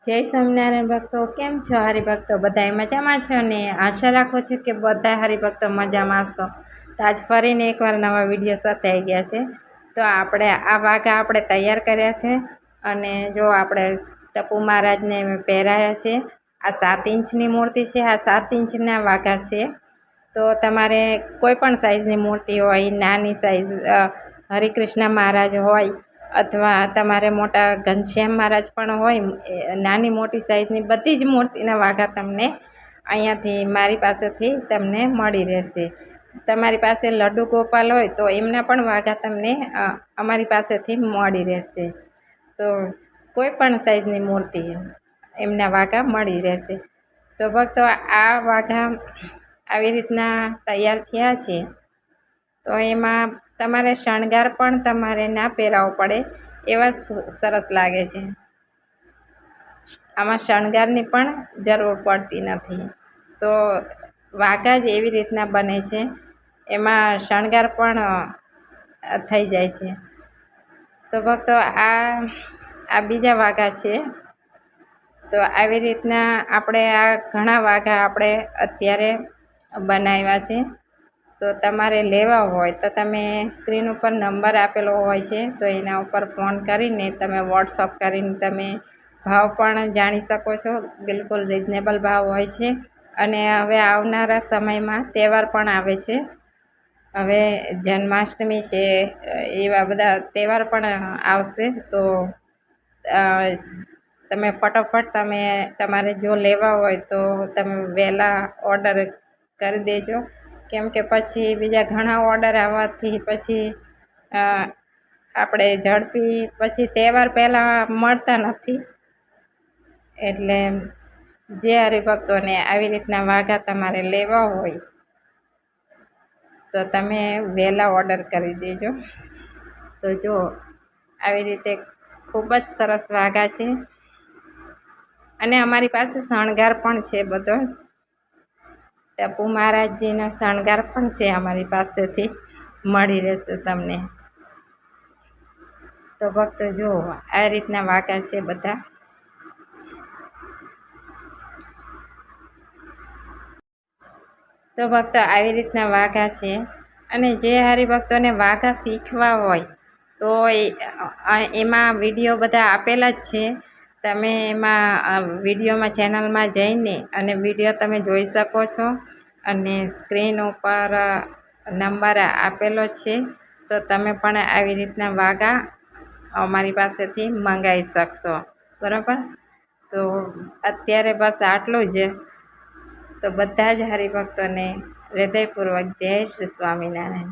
જય સ્વામિનારાયણ ભક્તો, કેમ છો હરિભક્તો? બધા મજામાં છો ને? આશા રાખું છું કે બધા હરિભક્તો મજામાં હશો. તો આજ ફરીને એકવાર નવા વિડીયો સાથે આવી ગયા છે. તો આપણે આ વાઘા આપણે તૈયાર કર્યા છે અને જો આપણે ટપુ મહારાજને પહેરાયા છે. આ 7 ઇંચની મૂર્તિ છે. આ 7 ઇંચના વાઘા છે. તો તમારે કોઈ પણ સાઈઝની મૂર્તિ હોય, નાની સાઈઝ હરિકૃષ્ણ મહારાજ હોય અથવા તમારે મોટા ઘનશ્યામ મહારાજ પણ હોય, નાની મોટી સાઈઝની બધી જ મૂર્તિના વાઘા તમને અહીંયાથી મારી પાસેથી તમને મળી રહેશે. તમારી પાસે લડ્ડુ ગોપાલ હોય તો એમના પણ વાઘા તમને અમારી પાસેથી મળી રહેશે. તો કોઈ પણ સાઈઝની મૂર્તિ એમના વાઘા મળી રહેશે. તો ભક્તો, આ વાઘા આવી રીતના તૈયાર થયા છે. તો એમાં તમારે શણગાર પણ તમારે ના પહેરાવો પડે એવા સરસ લાગે છે. આમાં શણગારની પણ જરૂર પડતી નથી. તો વાઘા જ એવી રીતના બને છે, એમાં શણગાર પણ થઈ જાય છે. તો ભક્તો, આ બીજા વાઘા છે. તો આવી રીતના આપણે આ ઘણા વાઘા આપણે અત્યારે બનાવ્યા છે. તો તમારે લેવા હોય તો તમે સ્ક્રીન ઉપર નંબર આપેલો હોય છે, તો એના ઉપર ફોન કરીને તમે વોટ્સઅપ કરીને તમે ભાવ પણ જાણી શકો છો. બિલકુલ રિઝનેબલ ભાવ હોય છે. અને હવે આવનારા સમયમાં તહેવાર પણ આવે છે. હવે જન્માષ્ટમી છે, એવા બધા તહેવાર પણ આવશે. તો તમે ફટાફટ તમારે જો લેવા હોય તો તમે વહેલા ઓર્ડર કરી દેજો. કેમ કે પછી બીજા ઘણા ઓર્ડર આવવાથી પછી આપણે ઝડપી પછી તહેવાર પહેલાં મળતા નથી. એટલે જે હરિભક્તોને આવી રીતના વાઘા તમારે લેવા હોય તો તમે વહેલા ઓર્ડર કરી દેજો. તો જો આવી રીતે ખૂબ જ સરસ વાઘા છે. અને અમારી પાસે શણગાર પણ છે બધો. ટપુ મહારાજજીનો શણગાર પણ છે, અમારી પાસેથી મળી રહેશે તમને. તો ભક્તો જુઓ, આ રીતના વાઘા છે બધા. તો ભક્તો, આવી રીતના વાઘા છે. અને જે હરિભક્તોને વાઘા શીખવા હોય તો એમાં વિડીયો બધા આપેલા જ છે. તમે એમાં વિડીયોમાં ચેનલમાં જઈને અને વિડીયો તમે જોઈ શકો છો. અને સ્ક્રીન ઉપર નંબર આપેલો છે. તો તમે પણ આવી રીતના વાઘા અમારી પાસેથી મંગાવી શકશો. બરાબર? તો અત્યારે બસ આટલું જ. તો બધા જ હરિભક્તોને હૃદયપૂર્વક જય શ્રી સ્વામિનારાયણ.